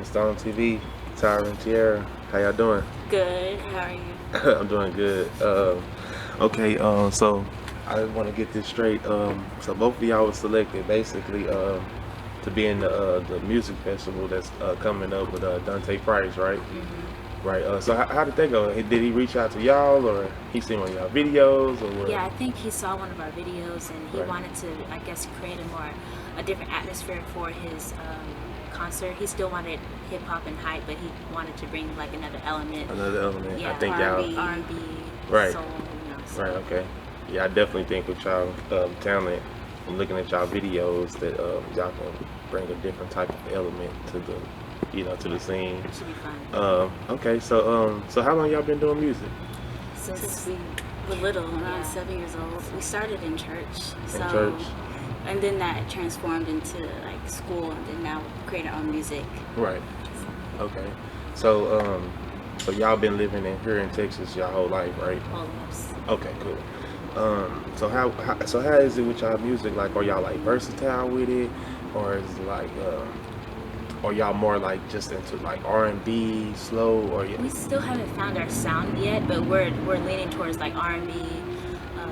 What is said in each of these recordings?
from Stone TV, Tyra and Tiara. How y'all doing? Good. How are you? I'm doing good. Okay, so I want to get this straight. So both of y'all was selected basically to be in the music festival that's coming up with Dante Price, right? Mm-hmm. Right. So how did that go? Did he reach out to y'all, or he seen one of y'all videos, or what? Yeah, I think he saw one of our videos and he wanted to, I guess, create a different atmosphere for his concert. He still wanted hip hop and hype, but he wanted to bring like another element. Another element. Yeah, I think R&B, y'all. R&B, Right. soul. So. Right. Okay. Yeah, I definitely think with y'all talent and looking at y'all videos that y'all can bring a different type of element to the scene. It should be fun. Okay, so how long y'all been doing music? Since we were little, around 7 years old. We started in church. Church. And then that transformed into like school, and then now we create our own music. Right. Okay. So y'all been living here in Texas your whole life, right? All of us. Okay, cool. So how is it with y'all music? Like, are y'all like versatile with it, or is it like or y'all more like just into like R&B, slow, or We still haven't found our sound yet, but we're leaning towards like R&B,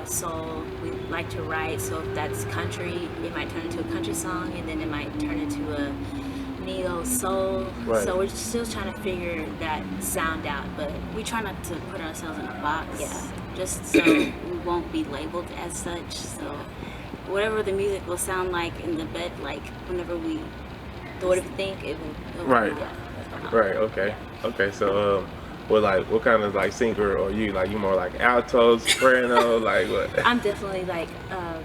soul. We like to write, so if that's country, it might turn into a country song, and then it might turn into a neo soul. Right. So we're still trying to figure that sound out, but we try not to put ourselves in a box. Yeah. Just so we won't be labeled as such. So whatever the music will sound like in the bed, like whenever we do it, think it will. Right. Right. Okay. Okay. So what kind of like singer are you? Like, you more like alto, soprano, like what? I'm definitely like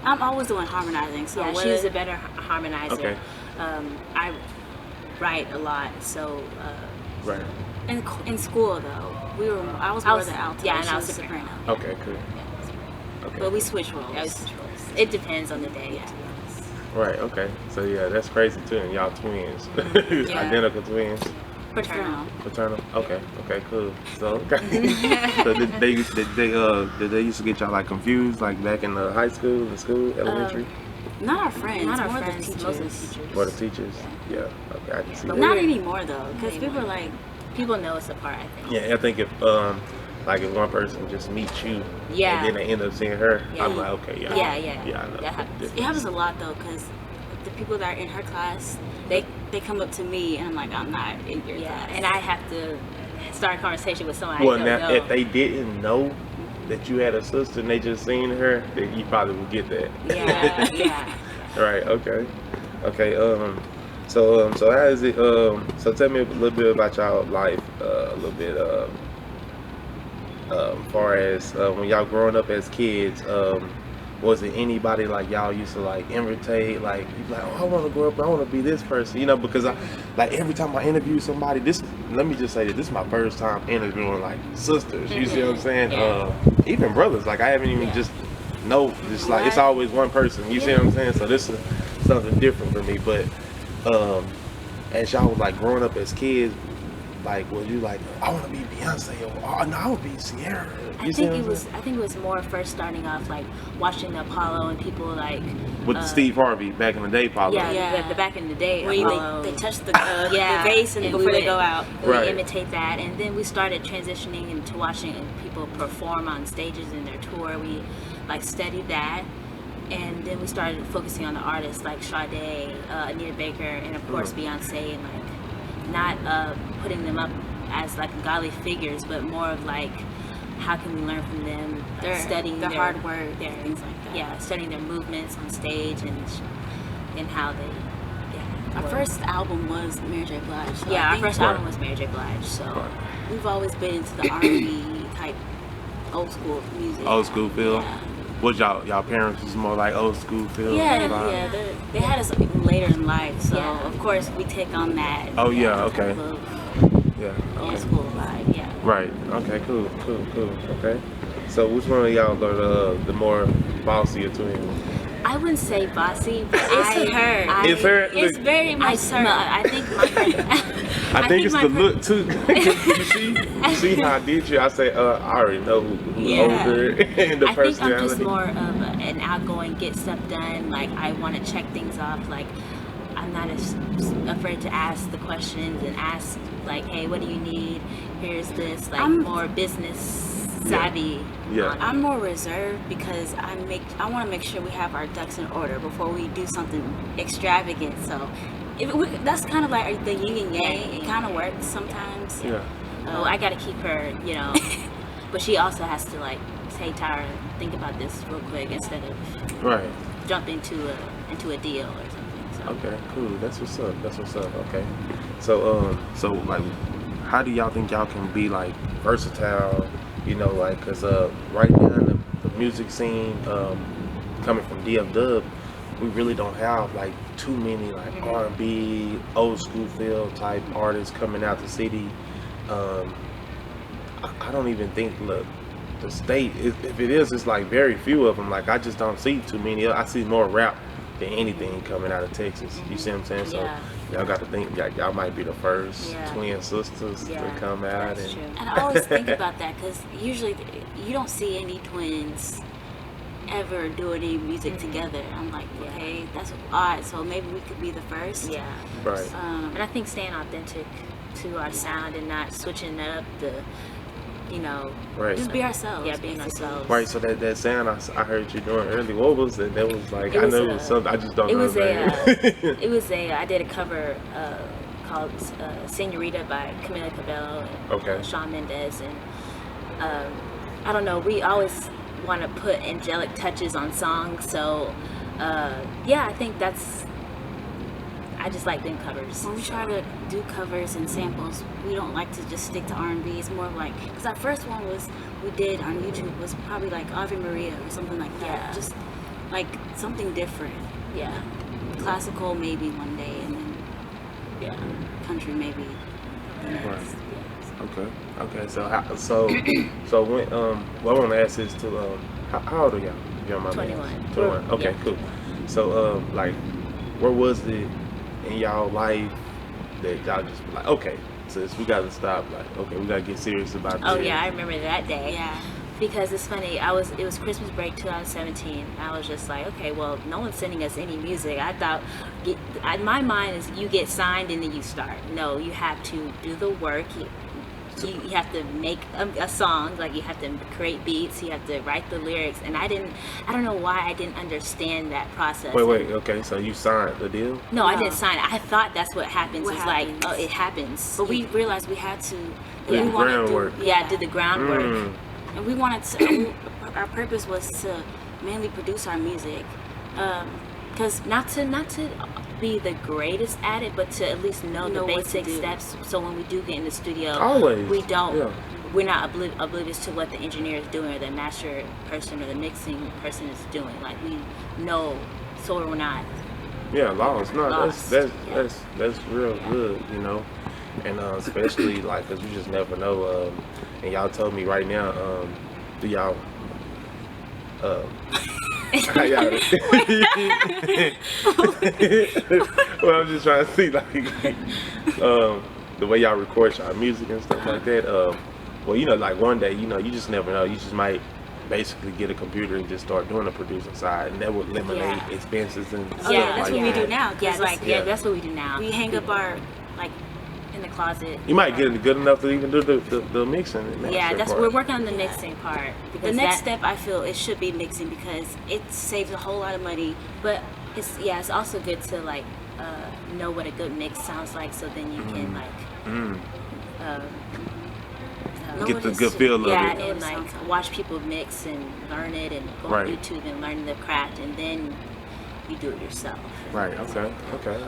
I'm always the one harmonizing. So yeah, she's a better harmonizer. Okay. I write a lot. So right. In school though, I was more the alto. Yeah, and I was soprano. Okay. Cool. Yeah. Okay. But we switch roles. Yeah, we switch roles. It depends on the day. Yeah. Right. Okay. So yeah, that's crazy too. And y'all twins, Yeah. identical twins. Paternal. Okay. Okay. Cool. So so did they used to get y'all like confused like back in the high school, elementary? Not our friends. Most of the teachers. For the teachers. Yeah. Okay. I can see But that. not anymore though, because people know us apart. I think. Yeah. I think if one person just meets you, and then they end up seeing her, I'm like, okay, yeah. Yeah. I know. It happens a lot though, because the people that are in her class, they come up to me and I'm like, I'm not in your class. And I have to start a conversation with someone I don't know. If they didn't know that you had a sister and they just seen her, then you probably would get that. Yeah. Right. Okay. So how is it? So tell me a little bit about y'all life. A little bit. Far as when y'all growing up as kids, was it anybody like y'all used to like imitate? Like, you like, oh, I want to grow up, I want to be this person, because I like every time I interview somebody, let me just say that this is my first time interviewing like sisters. You see what I'm saying? Yeah. Even brothers. Like, I haven't even just like it's always one person. You see what I'm saying? So this is something different for me. But as y'all was like growing up as kids, like, was you like, I want to be Beyonce, or no, I want to be Sierra? I think it was more first starting off like watching the Apollo and people like with Steve Harvey back in the day, Apollo. Yeah, the back in the day. Apollo. They touch the bass and before they go out, we imitate that, and then we started transitioning into watching people perform on stages in their tour. We like studied that. And then we started focusing on the artists like Sade, Anita Baker, and of course Beyonce, and like not putting them up as like godly figures, but more of like how can we learn from them, studying their hard work, things like that. Yeah, studying their movements on stage and how they. Yeah. Our first album was Mary J. Blige. So our first album was Mary J. Blige. So we've always been into the R&B type, old school music. Old school feel. Yeah. Was y'all parents was more like old school feel? Yeah. They had us later in life, so of course we take on that. Oh yeah, okay. Old school vibe, yeah. Right. Okay. Cool. Okay. So which one of y'all are the more bossy twins? I wouldn't say bossy, but it's her. It's her. It's very much her. I think I think it's the look too. you see how I did you? I say, I already know who's older and the personality. I think I'm just more of an outgoing, get stuff done. Like, I want to check things off. Like, I'm not as afraid to ask the questions and ask like, hey, what do you need? Here's this, like more business savvy. Yeah. I'm more reserved because I want to make sure we have our ducks in order before we do something extravagant. So that's kind of like the yin and yang. It kind of works sometimes. Yeah. I got to keep her, but she also has to like, hey Tyra, think about this real quick instead of jump into a deal or something. So. Okay, cool. That's what's up. Okay. So like, how do y'all think y'all can be like versatile? Like, cause right now in the music scene, coming from DF Dub, we really don't have like too many like R&B, old school feel type artists coming out the city. I don't even think the state, if it is, it's like very few of them. Like, I just don't see too many. I see more rap than anything coming out of Texas. You see what I'm saying? So y'all got to think y'all might be the first twin sisters to come out. And I always think about that because usually you don't see any twins ever do any music together. I'm like, okay, that's odd. So maybe we could be the first. Yeah. Right. And I think staying authentic to our sound and not switching up just be ourselves. Yeah, being ourselves. Right. So that sound I heard you doing earlier, what was it? That was like, I know it was something, I just don't know. I did a cover called Senorita by Camila Cabello and Shawn Mendes, and I don't know, we always want to put angelic touches on songs, so I think I just like doing covers. When we try to do covers and samples, we don't like to just stick to R&B. It's more like, because our first one we did on YouTube was probably like Ave Maria or something like that. Yeah. Just like something different. Yeah. Classical maybe one day, and then country maybe the next. Right. Okay. So when what I want to ask is how old are y'all? If you don't mind me asking. 21. Okay, cool. So like, where was it in y'all life that y'all just be like, okay, sis, we gotta stop, like, okay, we gotta get serious about this? Oh yeah, I remember that day. Yeah. Because it's funny, it was Christmas break 2017. I was just like, okay, well, no one's sending us any music. I thought, my mind is you get signed and then you start. No, you have to do the work. You have to make a song, like you have to create beats, you have to write the lyrics, and I don't know why I didn't understand that process. Wait, okay, so you signed the deal? No, I didn't sign it. I thought that's what happens. Like, oh, it happens. But we realized we had to do the groundwork. Do the groundwork. And we wanted to, our purpose was to mainly produce our music, because not to be the greatest at it, but to at least know the basic steps, so when we do get in the studio, we're not oblivious to what the engineer is doing or the master person or the mixing person is doing. Like, we know, so we're not lost. No, lost. That's real good, and especially like, because you just never know. And y'all told me right now, do y'all well, I'm just trying to see, like, the way y'all record y'all music and stuff like that. Well, like one day, you just never know. You just might basically get a computer and just start doing the producing side, and that would eliminate expenses and stuff that's like what we do now. That's what we do now. We hang up our, like, in the closet. You might get it good enough to even do the mixing. And we're working on the mixing part. The next step, I feel, it should be mixing, because it saves a whole lot of money. But it's also good to like know what a good mix sounds like, so then you can get the good feel of it. Yeah, and like watch people mix and learn it, and go on YouTube and learn the craft, and then you do it yourself. Right. Okay.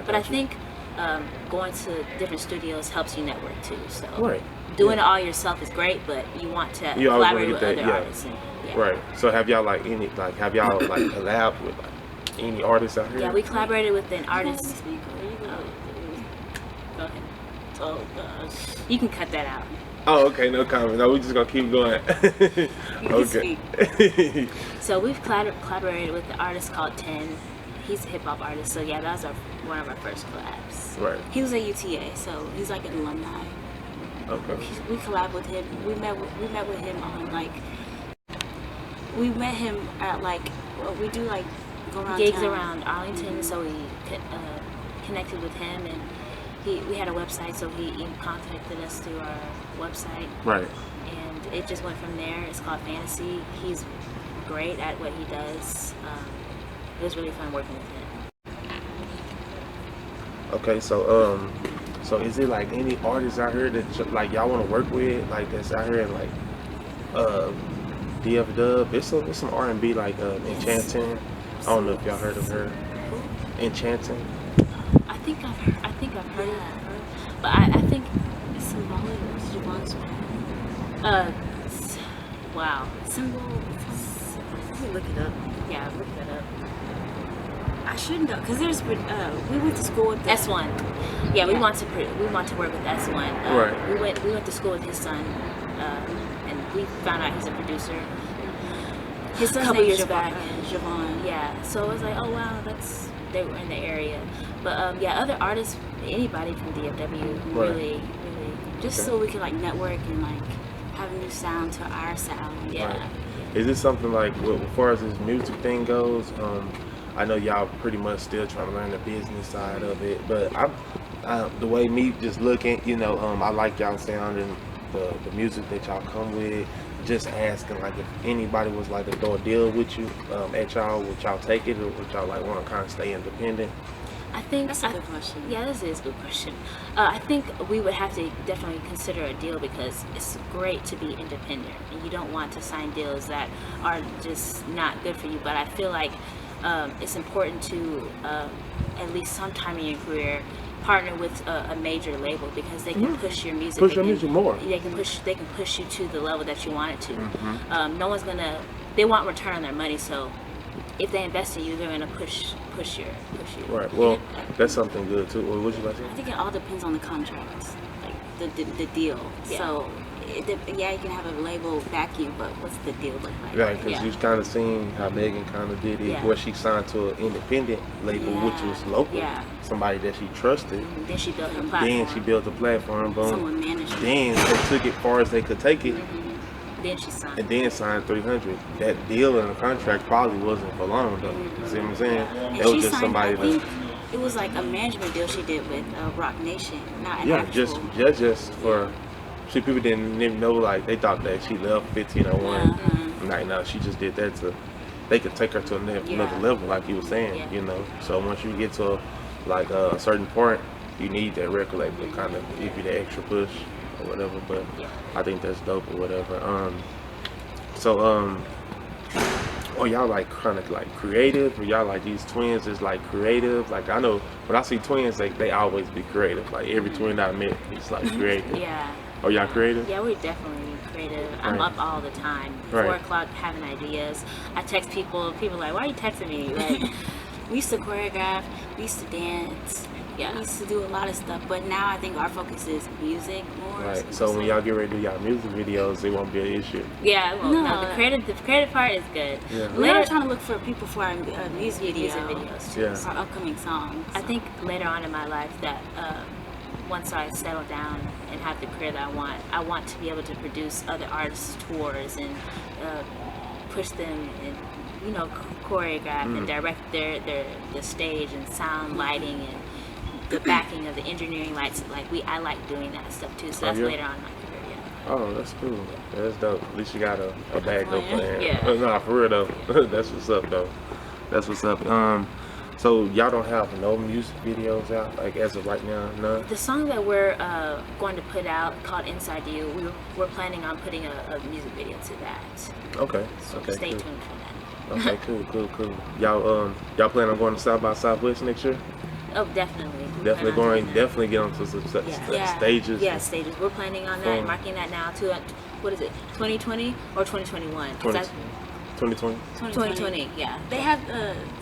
But I think going to different studios helps you network too. So doing it all yourself is great, but you want to collaborate with other artists. Right. So have y'all collabed with like any artists out here? Yeah, we collaborated with an artist. Go ahead. Oh gosh. You can cut that out. Oh, okay, no comment. No, we just gonna keep going. Okay. So we've collaborated with an artist called 10. He's a hip hop artist, so yeah, that was one of our first collabs. Right. He was at UTA, so he's like an alumni. Okay. We collabed with him. We met with him on like. We met him at like, we do like go around gigs town. around Arlington, so he connected with him, and we had a website, so he contacted us through our website. Right. And it just went from there. It's called Fantasy. He's great at what he does. It was really fun working with him. Okay, so is it like any artists out here that like y'all want to work with, like that's out here, like DF Dub? It's some R&B like Enchanting. I don't know if y'all heard of her. Enchanting. I think I've heard of her, but I think it's symbolic. Wow. Symbol. Let me look it up. Yeah, look that up. I shouldn't know, because there's we went to school with S1. Yeah, we want to work with S1. Right. We went to school with his son, and we found out he's a producer. His son's couple name years is back. Javon. Yeah. So it was like, oh wow, they were in the area. But yeah, other artists, anybody from DFW, Right. really, Just so we can like network and like have a new sound to our sound. yeah. Right. Is this something like, as far as this music thing goes? I know y'all pretty much still trying to learn the business side of it, but the way me just looking, I like y'all sound and the music that y'all come with. Just asking, like, if anybody was like to throw a deal with you at y'all, would y'all take it, or would y'all like want to kind of stay independent? I think That's a good question. Yeah, this is a good question. I think we would have to definitely consider a deal, because it's great to be independent and you don't want to sign deals that are just not good for you. But I feel like it's important to at least sometime in your career partner with a major label, because they can push your music. Push your music more. They can push you to the level that you want it to. No one's gonna. They want return on their money, so if they invest in you, they're gonna push you. Right. Well, that's something good too. What you about to say? I think it all depends on the contract, like the deal. Yeah. So, yeah, you can have a label back you, but what's the deal look like? Right, because you've kind of seen how Megan kind of did it, Yeah. where she signed to an independent label, which was local, Yeah. somebody that she trusted. Then she built her platform. Then she built a platform, boom. Someone managed it. Then they took it far as they could take it, Then she signed. and then signed 300. That deal in the contract probably wasn't for long, though. You see what I'm saying? And That was she just signed, somebody I that. think it was like a management deal she did with Rock Nation, not an Yeah, actual. just for. See, people didn't even know, like, they thought that she left 1501. Like, no, she just did that they could take her to another level, like you were saying, So once you get to like a certain point, you need that record label to kind of give you the extra push or whatever. But I think that's dope or whatever. Are y'all like kind of like creative? Or y'all like these twins is like creative? Like, I know when I see twins, they always be creative. Like every twin I met, it's like creative. Yeah. Are y'all creative? Yeah, we're definitely creative. I'm up all the time. 4 o'clock having ideas. I text people. People are like, why are you texting me? Like, We used to choreograph, we used to dance, Yeah. we used to do a lot of stuff, but now I think our focus is music more. Right. So when y'all get ready to do y'all music videos, it won't be an issue. Yeah, well, No. no, the creative part is good. Yeah. We're Later, trying to look for people for our music videos too. Yeah. our upcoming songs. I think later on in my life that once I settle down and have the career that I want to be able to produce other artists' tours and push them and choreograph and direct the stage and sound lighting and the backing of the engineering lights. I like doing that stuff too. So that's later on in my career. Yeah. Oh, that's cool. That's dope. At least you got a backup plan. Yeah. No, for real though. That's what's up though. That's what's up. So y'all don't have no music videos out, like as of right now, none? The song that we're going to put out called Inside You, we're planning on putting a music video to that. Okay. So Okay. stay Cool. tuned for that. Okay. Cool. Y'all plan on going to South by Southwest next year? Oh, definitely. Definitely get onto some stages. Yeah, stages. We're planning on that, marking that now to, what is it, 2020 or 2021? 2020? 2020, yeah. They have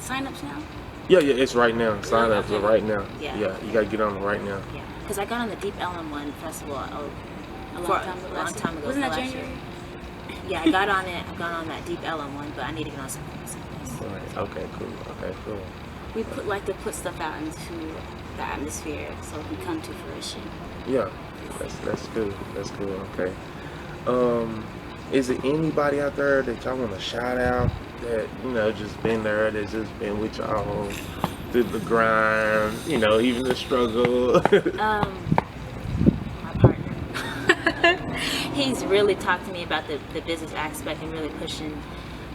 sign-ups now? Yeah, it's right now. Sign up for right now. Yeah. You gotta get on it right now. Yeah, because I got on the Deep Ellen One festival A long time ago. Wasn't that last January? year? Yeah, I got on it. I got on that Deep Ellen one, but I need to get on something else. Right. Okay, cool. We like to put stuff out into the atmosphere so it can come to fruition. Yeah, that's good. Okay. Is there anybody out there that y'all want to shout out that just been there, that's just been with y'all through the grind, you know, even the struggle? My partner. He's really talked to me about the business aspect and really pushing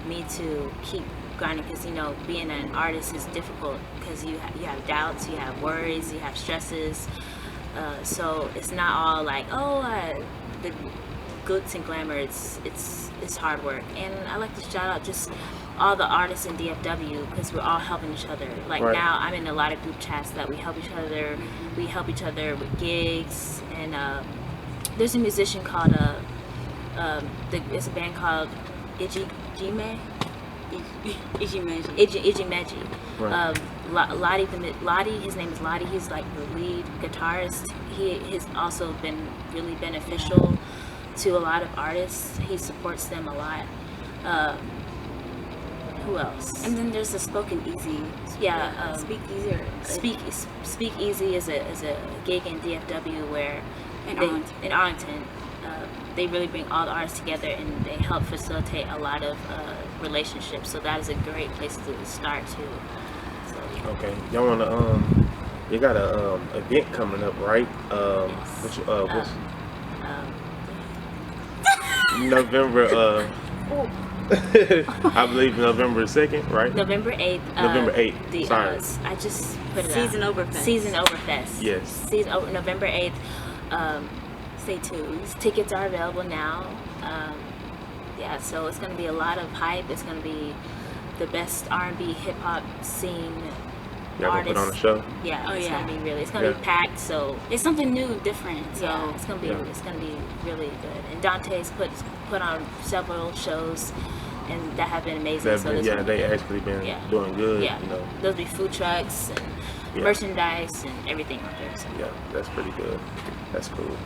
me to keep grinding, because you know, being an artist is difficult because you have doubts, you have worries, you have stresses. So it's not all like, the glitz and glamour. It's hard work. And I like to shout out just all the artists in DFW, because we're all helping each other. Like now I'm in a lot of group chats that we help each other. We help each other with gigs. And there's a musician called it's a band called Ijimeji. Right. Lottie, his name is Lottie. He's like the lead guitarist. He has also been really beneficial to a lot of artists. He supports them a lot. Who else? And then there's the Spoken Easy. Yeah, Speak Easy. Speak Easy is a gig in DFW where in Arlington. They really bring all the artists together and they help facilitate a lot of relationships. So that is a great place to start too. So, okay, y'all wanna you got a event coming up, right? Yes. What's November I believe November 2nd, right? November 8th. November 8th. Sorry. I just put it Season out. Overfest. Season Overfest. Yes. November 8th. Stay tuned. Tickets are available now. Yeah, so it's going to be a lot of hype. It's going to be the best R&B hip hop scene. Y'all gonna put on a show? Yeah, it's gonna be really. It's gonna be packed. So it's something new, different. So yeah, it's gonna be really good. And Dante's put on several shows, and that have been amazing. They actually been doing good. Yeah, you know. There'll be food trucks and merchandise and everything out there. So. Yeah, that's pretty good. That's cool.